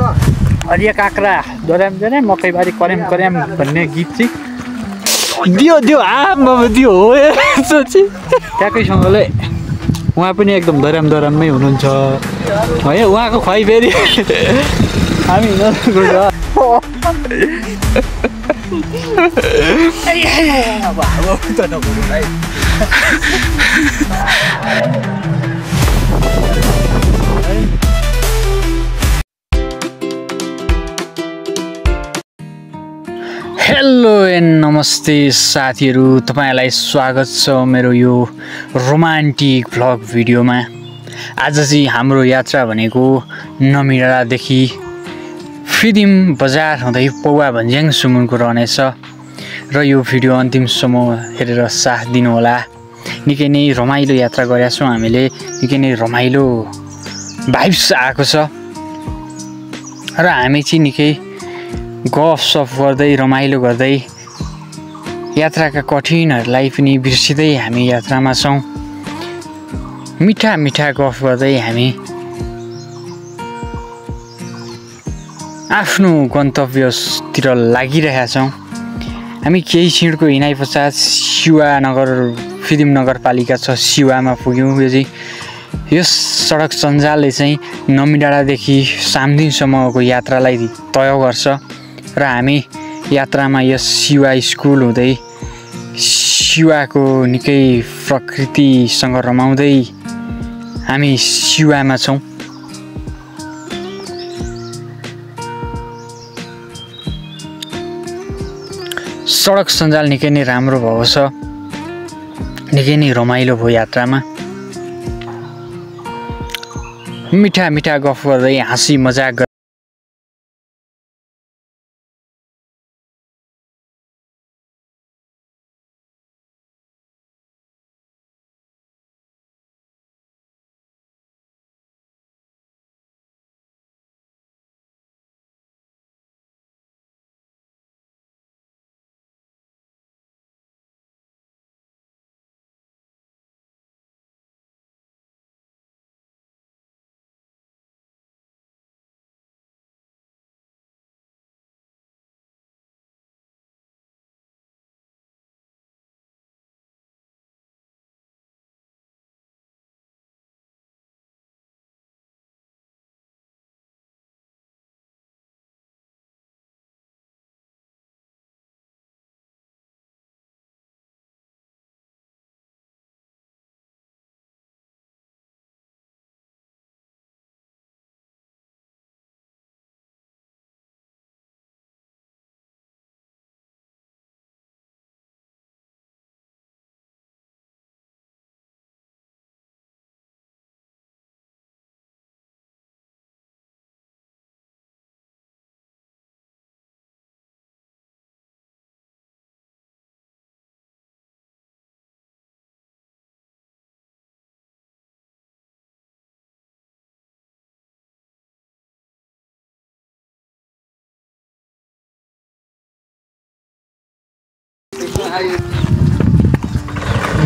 हरिया काँक्रा दोराम दोराम मकैबारी कर्याम कर्याम भन्ने गीत चाहिँ दियो दियो आमा दियो हो ट्याकैसँगले उहाँ पनि एकदम दोराम दोराममै हुनुहुन्छ है उहाँको खुवाइ फेरि हामी हेलो एन्ड नमस्ते साथीहरू, तपाईलाई स्वागत छ मेरो यो रोमान्टिक भ्लग भिडियोमा। आज चाहिँ हाम्रो यात्रा भनेको नमिडादेखि फिदिम बजार हुँदै पौवा भन्ज्याङसम्मको रहनेछ र यो भिडियो अन्तिमसम्म हेरेर साथ दिनुहोला। निकै नै रमाइलो यात्रा गरेका छौँ हामीले, निकै नै रमाइलो भाइब्स आएको छ र हामी चाहिँ निकै गफसफ गर्दै रमाइलो गर्दै यात्राका कठिनहरूलाई पनि बिर्सिँदै हामी यात्रामा छौँ। मिठा मिठा गफ गर्दै हामी आफ्नो गन्तव्यतिर लागिरहेका छौँ। हामी केही क्षणको हिँडाइ पश्चात सिवा नगर फिदिम नगरपालिका छ सिवामा पुग्यौँ। यो चाहिँ यस सडक सञ्जालले चाहिँ नमिडाँडादेखि सामदिङसम्मको यात्रालाई तय गर्छ र हामी यात्रामा यस सिवा स्कुल हुँदै सिवाको निकै प्रकृतिसँग रमाउँदै हामी सिवामा छौँ। सडक सञ्जाल निकै नै राम्रो भएको छ, निकै नै रमाइलो भयो यात्रामा। मिठा मिठा गफ गर्दै हाँसी मजाक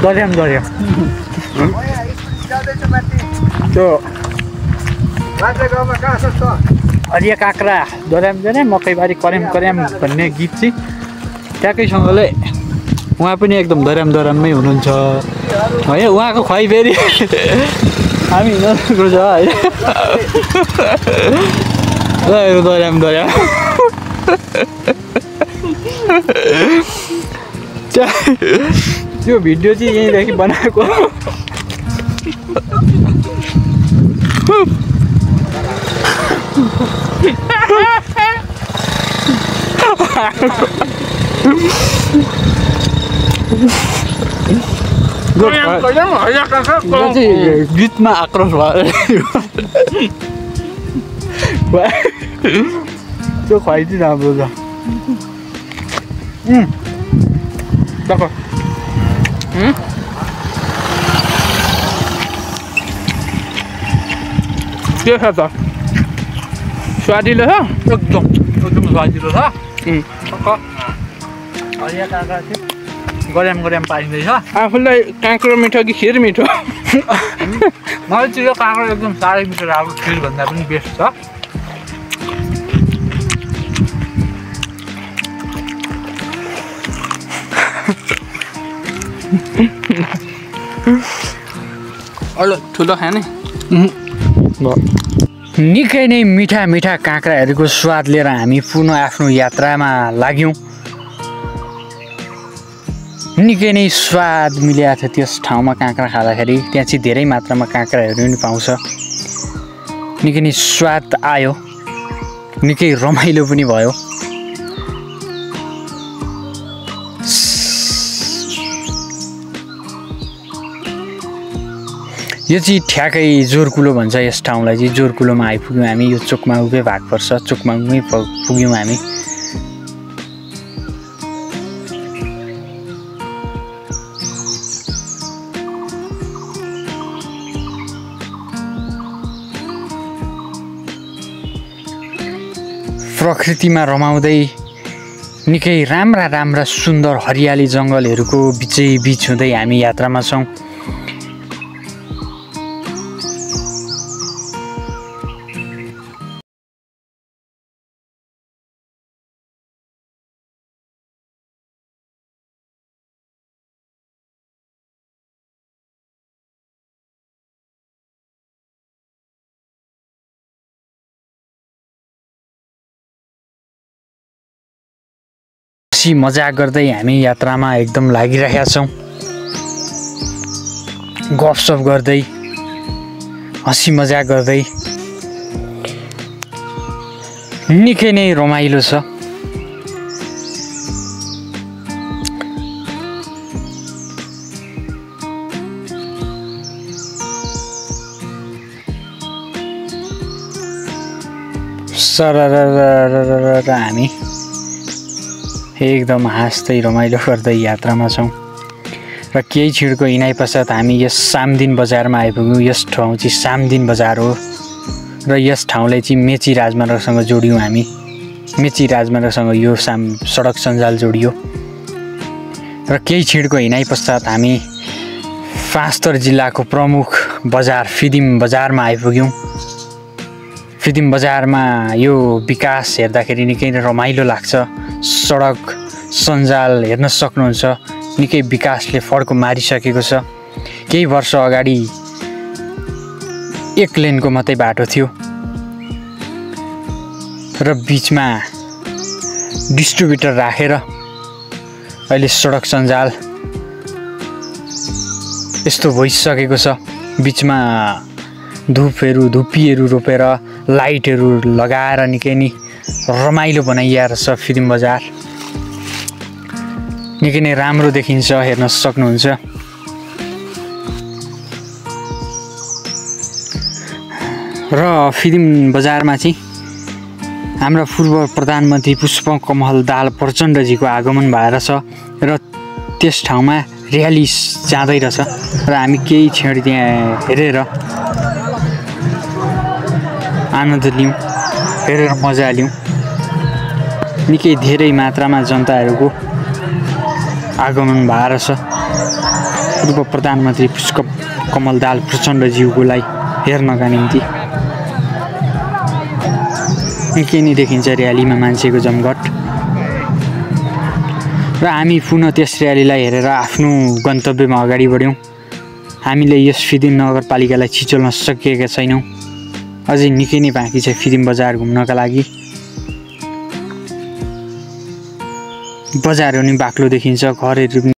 दर्याम दर्याम त्यो हरिया काँक्रा दोराम दोराम मकैबारी कर्याम कर्याम भन्ने गीत चाहिँ ट्याकैसँगले उहाँ पनि एकदम दोराम दोराममै हुनुहुन्छ है उहाँको खुवाइ फेरि हामी हिँड्नुको छ है दोराम दोराम त्यो भिडियो चाहिँ यहीँदेखि बनाएको गीतमा आक्रोश भयो त्यो खुवाइ चाहिँ राम्रो छ। के छ त स्वादिलो छ एकदम एकदम स्वादिलो छ। हरिया काँक्रा चाहिँ गरम गरम पाइँदैछ। आफूलाई काँक्रो मिठो कि खिर मिठो? मलाई चाहिँ यो काँक्रो एकदम साह्रै मिठो लाग्यो, खिरभन्दा पनि बेस्ट छ। अलि ठुलो खाने निकै नै मिठा मिठा काँक्राहरूको स्वाद लिएर हामी पुनः आफ्नो यात्रामा लाग्यौँ। निकै नै स्वाद मिलेको थियो त्यस ठाउँमा काँक्रा खाँदाखेरि। त्यहाँ चाहिँ धेरै मात्रामा काँक्राहरू पनि पाउँछ। निकै नै स्वाद आयो, निकै रमाइलो पनि भयो। यो चाहिँ ठ्याक्कै जोरकुलो भन्छ यस ठाउँलाई चाहिँ। जोरकुलोमा आइपुग्यौँ हामी। यो चोकमाउकै भाग पर्छ, चोकमाउमै पुग्यौँ हामी। प्रकृतिमा रमाउँदै निकै राम्रा राम्रा सुन्दर हरियाली जङ्गलहरूको बिच हुँदै हामी यात्रामा छौँ। मजाक गर्दै हामी यात्रामा एकदम लागिरहेका छौँ। गफसफ गर्दै, हँसी मजाक गर्दै निकै नै रमाइलो छ। सरर हामी एकदम हाँस्दै रमाइलो गर्दै यात्रामा छौँ। र केही छिटको हिँडाइ पश्चात हामी यस सामदिन बजारमा आइपुग्यौँ। यस ठाउँ चाहिँ सामदिन बजार हो र यस ठाउँले चाहिँ मेची राजमार्गसँग जोड्यौँ हामी। मेची राजमार्गसँग यो सडक सञ्जाल जोडियो। र केही छिटको हिँडाइ पश्चात हामी पाँचथर जिल्लाको प्रमुख बजार फिदिम बजारमा आइपुग्यौँ। फिदिम बजारमा यो विकास हेर्दाखेरि निकै नै रमाइलो लाग्छ। सडक सञ्जाल हेर्न सक्नुहुन्छ, निकै विकासले फड्को मारिसकेको छ। केही वर्ष अगाडि एक लेनको मात्रै बाटो थियो र बिचमा डिस्ट्रिब्युटर राखेर अहिले सडक सञ्जाल यस्तो भइसकेको छ। बिचमा धुप्पीहरू रोपेर लाइटहरू लगाएर निकै नै रमाइलो बनाइएर छ फिदिम बजार। निकै नै राम्रो देखिन्छ, हेर्न सक्नुहुन्छ। र फिदिम बजारमा चाहिँ हाम्रा पूर्व प्रधानमन्त्री पुष्पकमल दाहाल प्रचण्डजीको आगमन भएर छ र त्यस ठाउँमा र्याली जाँदै रहेछ र हामी केही क्षण त्यहाँ हेरेर आनन्द लियौँ, हेरेर मजा लियौँ। निकै धेरै मात्रामा जनताहरूको आगमन भएर छ पूर्व प्रधानमन्त्री पुष्पकमल दाहाल प्रचण्डज्यूलाई हेर्नका निम्ति। निकै नै देखिन्छ र्यालीमा मान्छेको जमघट। र हामी पुनः त्यस र्यालीलाई हेरेर आफ्नो गन्तव्यमा अगाडि बढ्यौँ। हामीले यस फिदिम नगरपालिकालाई छिचोल्न सकिएका छैनौँ। अझै निकै नै बाँकी छ फिदिम बजार घुम्नका लागि। बजारहरू नि बाक्लो देखिन्छ, घरहरू पनि।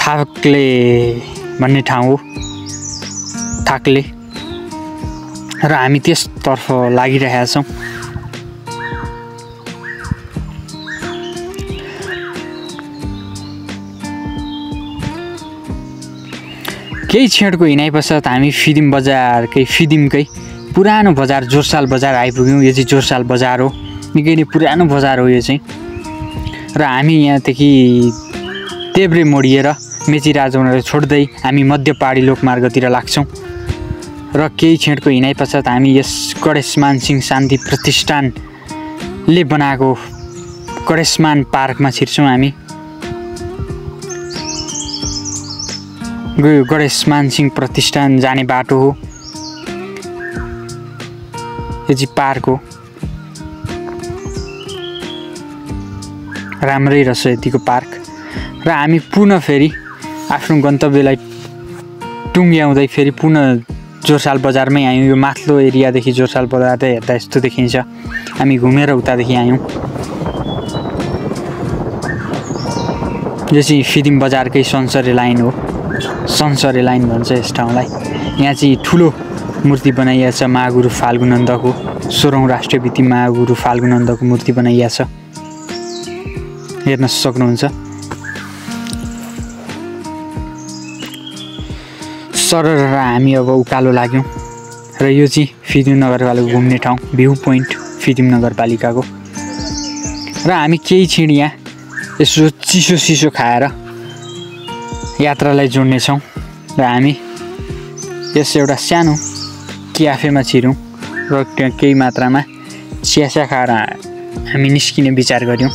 थाक्ले भन्ने ठाउँ हो, थाक्ले। र हामी त्यसतर्फ लागिरहेका छौँ। केही क्षणको हिँडाइ पश्चात हामी फिदिम बजारकै फिदिमकै पुरानो बजार जोरसाल बजार आइपुग्यौँ। यो चाहिँ जोरसाल बजार हो, निकै नै पुरानो बजार हो यो चाहिँ। र हामी यहाँदेखि देब्रे मोडिएर मेची राजमार्ग छोड्दै हामी मध्य पहाडी लोकमार्गतिर लाग्छौँ। र केही क्षणको हिँडाइ पश्चात हामी यस गणेशमान सिंह शान्ति प्रतिष्ठानले बनाएको गणेशमान पार्कमा छिर्छौँ हामी। गणेश मानसिंह प्रतिष्ठान जाने बाटो हो। यो चाहिँ पार्क हो। राम्रै रहेछ यतिको पार्क। र हामी पुनः फेरि आफ्नो गन्तव्यलाई टुङ्ग्याउँदै फेरि पुनः जोरसाल बजारमै आयौँ। यो माथिल्लो एरियादेखि जोरसाल बजार हेर्दा यस्तो देखिन्छ। हामी घुमेर उतादेखि आयौँ। यो चाहिँ फिदिम बजारकै सन्सरे लाइन हो। सन्सरे लाइन भन्छ यस ठाउँलाई। यहाँ चाहिँ ठुलो मूर्ति बनाइएको छ महागुरु फाल्गुनन्दको। 16औं राष्ट्रिय भित्ति महागुरु फाल्गुनन्दको मूर्ति बनाइएको छ। हेर्न सक्नुहुन्छ। सरर हामी अब उकालो लाग्यौँ र यो चाहिँ फिदिम नगरपालिकाको घुम्ने ठाउँ भ्यू पोइन्ट फिदिम नगरपालिकाको। र हामी केही क्षण यहाँ यसो चिसो खाएर यात्रालाई जोड्नेछौँ र हामी यस एउटा सानो क्याफेमा छिरौँ र त्यहाँ केही मात्रामा चिया खाएर हामी निस्किने विचार गऱ्यौँ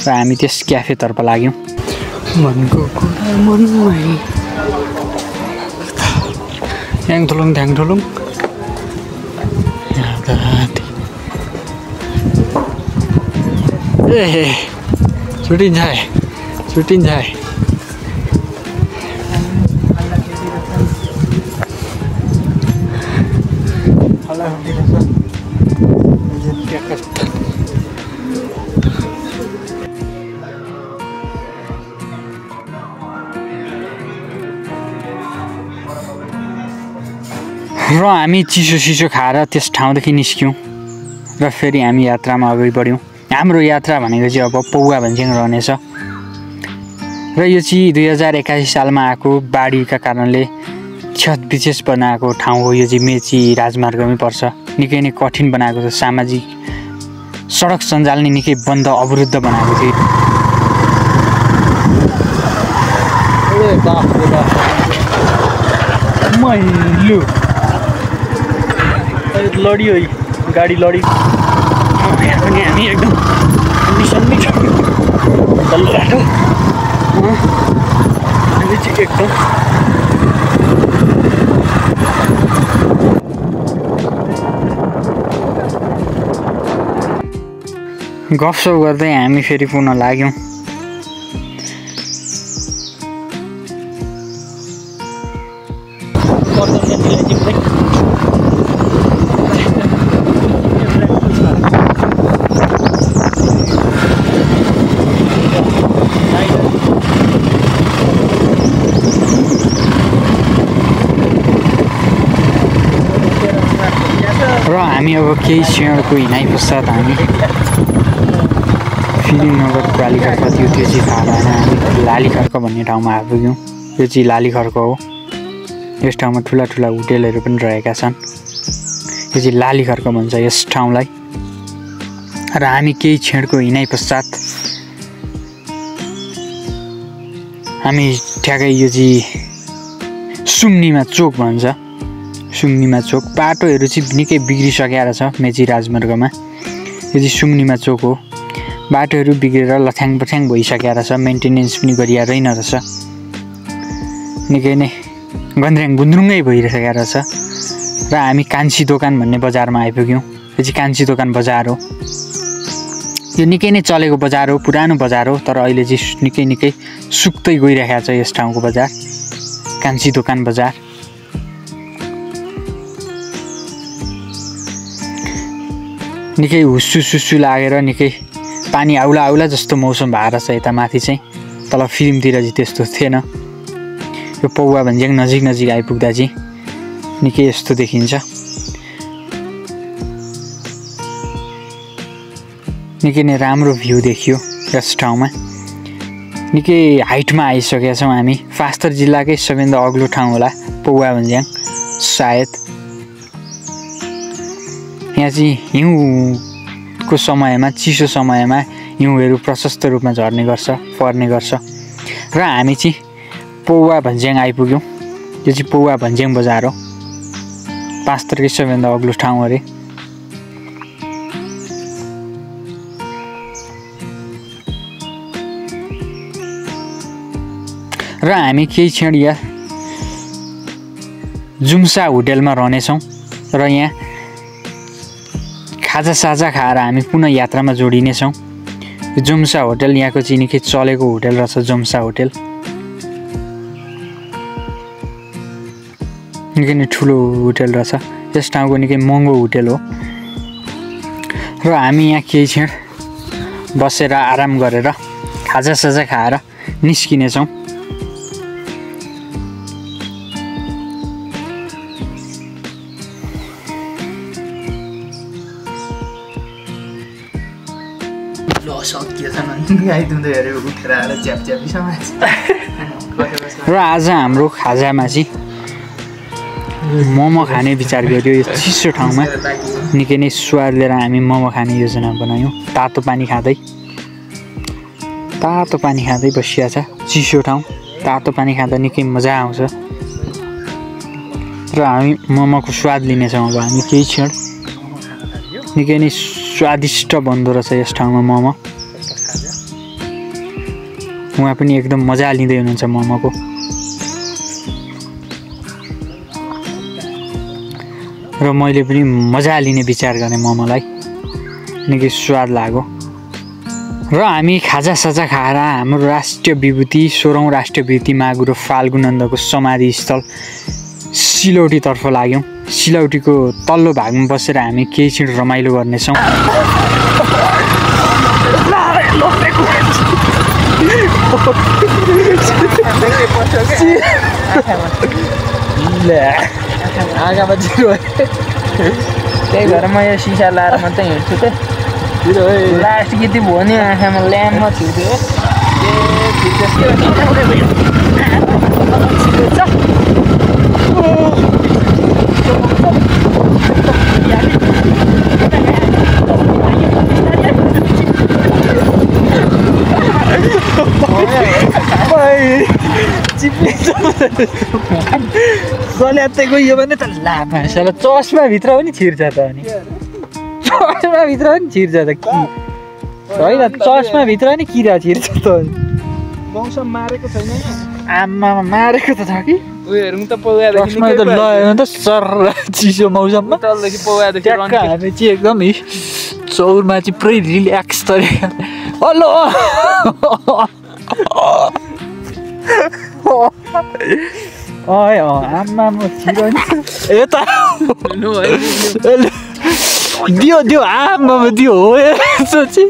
र हामी त्यस क्याफेतर्फ लाग्यौँ। मनको कुरा मनमै ध्याङथुलुङ ए छुट्टिन्छ है। र हामी चिसो खाएर त्यस ठाउँदेखि निस्क्यौँ र फेरि हामी यात्रामा अगाडि बढ्यौँ। हाम्रो यात्रा भनेको चाहिँ अब पौवा भन्ज्याङ रहनेछ र यो चाहिँ 2081 सालमा आएको बाढीका कारणले क्षतविशेष बनाएको ठाउँ हो। यो चाहिँ मेची राजमार्गमै पर्छ। निकै नै कठिन बनाएको छ। सामाजिक सडक सञ्जाल नै निकै बन्द अवरुद्ध बनाएको थियो। लडियो गाडी लडी हामी एकदम कन्डिसनमै छ। डल्लो बाटो एकदम गफसफ गर्दै हामी फेरि पुनः लाग्यौँ। र हामी अब केही क्षणको हिँडाइ पश्चात हामी फिदिम नगरपालिका कति हो त्यो चाहिँ थाहा भएन। हामी लालीखर्क भन्ने ठाउँमा आइपुग्यौँ। यो चाहिँ लालीखर्क हो। यस ठाउँमा ठुला होटेलहरू पनि रहेका छन्। यो चाहिँ लालीखर्क भन्छ यस ठाउँलाई। र हामी केही क्षणको हिँडाइ पश्चात हामी ठ्याक्कै यो चाहिँ सुम्निमा चोक भन्छ। सुम्निमा चोक बाटोहरू चाहिँ निकै बिग्रिसकेको छ मेची राजमार्गमा। यो चाहिँ सुम्निमा चोक हो। बाटोहरू बिग्रेर लथ्याङ भइसकेको छ। मेन्टेनेन्स पनि गरिया रहेन रहेछ। निकै नै गन्द्र्याङ गुन्द्रुङै भइसकेको रहेछ। र हामी कान्छी दोकान भन्ने बजारमा आइपुग्यौँ। यो चाहिँ कान्छी दोकान बजार हो। यो निकै नै चलेको बजार हो। पुरानो बजार हो। तर अहिले चाहिँ निकै सुक्दै गइरहेको छ यस ठाउँको बजार। कान्छी दोकान बजार। निकै हुस्सु लागेर निकै पानी आउला जस्तो मौसम भएर छ यता माथि चाहिँ। तल फिल्मतिर चाहिँ त्यस्तो थिएन। यो पौवा भन्ज्याङ नजिक आइपुग्दा चाहिँ निकै यस्तो देखिन्छ। निकै नै राम्रो भ्यू देखियो यस ठाउँमा। निकै हाइटमा आइसकेका छौँ हामी। पाँचथर जिल्लाकै सबैभन्दा अग्लो ठाउँ होला पौवा भन्ज्याङ सायद। यहाँ चाहिँ हिउँको समयमा चिसो समयमा हिउँहरू प्रशस्त रूपमा पर्ने गर्छ। र हामी चाहिँ पौवा भन्ज्याङ आइपुग्यौँ। यो चाहिँ पौवा भन्ज्याङ बजार हो। पाँचथरकै सबैभन्दा अग्लो ठाउँ अरे। र हामी केही क्षण यहाँ जुम्सा होटेलमा रहनेछौँ र यहाँ खाजासाजा खाएर हामी पुनः यात्रामा जोडिनेछौँ। जुम्सा होटेल यहाँको चाहिँ निकै चलेको होटेल रहेछ। जुम्सा होटेल निकै नै ठुलो होटेल रहेछ। यस ठाउँको निकै महँगो होटेल हो र हामी यहाँ केही क्षण बसेर आराम गरेर खाजासाजा खाएर निस्किनेछौँ। र आज हाम्रो खाजामा चाहिँ मोमो खाने विचार गरियो। यो चिसो ठाउँमा निकै नै स्वाद लिएर हामी मोमो खाने योजना बनायौँ। तातो पानी खाँदै बसिया छ। चिसो ठाउँ तातो पानी खाँदा निकै मजा आउँछ र हामी मोमोको स्वाद लिनेछौँ। अब हामी केही क्षण निकै नै स्वादिष्ट बन्दो रहेछ यस ठाउँमा मोमो। उहाँ पनि एकदम मजा लिँदै हुनुहुन्छ मोमोको। र मैले पनि मजा लिने विचार गरेँ मोमोलाई। निकै स्वाद लाग्यो र हामी खाजासाजा खाएर हाम्रो राष्ट्रिय विभूति 16औं राष्ट्रिय विभूति महागुरु फाल्गु नन्दको समाधिस्थल सिलौटीतर्फ लाग्यौँ। सिलौटीको तल्लो भागमा बसेर हामी केही क्षण रमाइलो गर्नेछौँ। त्यही भएर म यो सिसा लाएर मात्रै हिँड्छु त। लास्ट गीत भयो नि आँखामा ल्याम्म छिर्दियो। गल्यात्ते गयो भने त लामा साला चस्माभित्र पनि छिर्छ त। अनि चस्माभित्र पनि छिर्छ त कि होइन? चस्माभित्र पनि किरा छिर्छ त। मौसम मारेको छैन आमामा मारेको त छ कि उयोहरू त पौवादेखि चस्मा त लगायो त सर चिसो मौसममा तलदेखि पौवादेखि ट्याक्क हामी चाहिँ एकदम चौरमा चाहिँ पुरै रिल्याक्स तरिका। हेलो आमामा छिरो यता दियो आमामा दियो हो यसो चाहिँ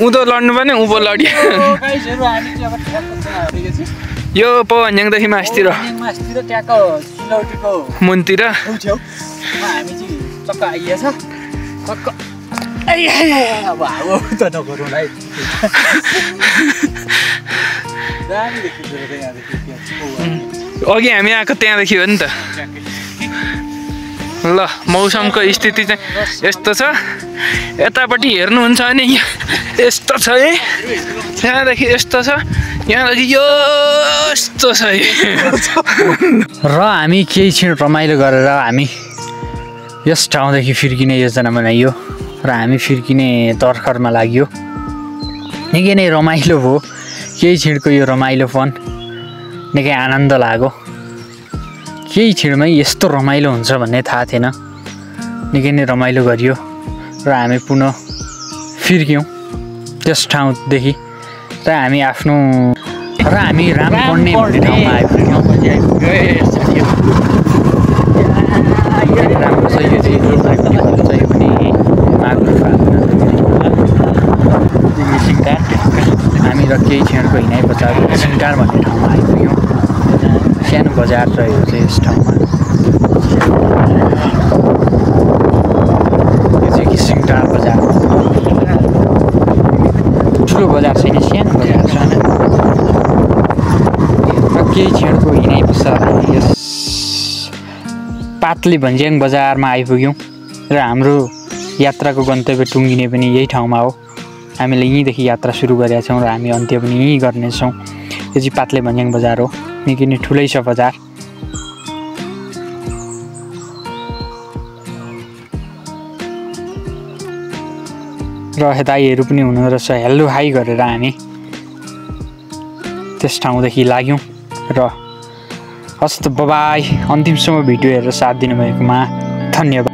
उँधो लड्नु पनि उँभो लड्यो। यो पवनझ्याङदेखि मासतिर मुनतिर हामी चाहिँ चक्क आइएछ। अब हावा त नगरौँला है। अघि हामी आएको त्यहाँदेखि हो नि त। ल मौसमको स्थिति चाहिँ यस्तो छ। यतापट्टि हेर्नुहुन्छ भने यस्तो छ है, त्यहाँदेखि यस्तो छ, यहाँदेखि यस्तो छ है। र हामी केही क्षण रमाइलो गरेर हामी यस ठाउँदेखि फिर्किने योजना बनाइयो र हामी फिर्किने तर्खरमा लाग्यो। निकै नै रमाइलो भयो। केही क्षणको यो रमाइलोपन निकै आनन्द लाग्यो। केही क्षणमै यस्तो रमाइलो हुन्छ भन्ने थाहा थिएन। निकै नै रमाइलो गरियो र हामी पुनः फिर्क्यौँ त्यस ठाउँदेखि र हामी आफ्नो रामपण्डे भन्ने ठाउँमा आइपुग्यौँ। राम्रो छ यो चाहिँ पनि मागुर सिङटार। हामी र केही क्षणको हिँडाइ बजार सिङटार भन्ने ठाउँमा आइपुग्यौँ। सानो बजार रहेको छ यस ठाउँमा। यो चाहिँ कि सिङटार बजार ठुलो बजार छैन, सानो बजार छ। र केही क्षणको हिँडाइ पश्चात यस पातली भन्ज्याङ बजारमा आइपुग्यौँ र हाम्रो यात्राको गन्तव्य टुङ्गिने पनि यही ठाउँमा हो। हामीले यहीँदेखि यात्रा सुरु गरेका छौँ र हामी अन्त्य पनि यहीँ गर्नेछौँ। यो चाहिँ पातले भन्ज्याङ बजार हो। निकै नै ठुलै छ बजार। र दाइहरू पनि हुनुहुँदो रहेछ। हेलो हाई गरेर हामी त्यस ठाउँदेखि लाग्यौँ र हस्त बाई अन्तिमसम्म भिडियो हेरेर साथ दिनुभएकोमा धन्यवाद।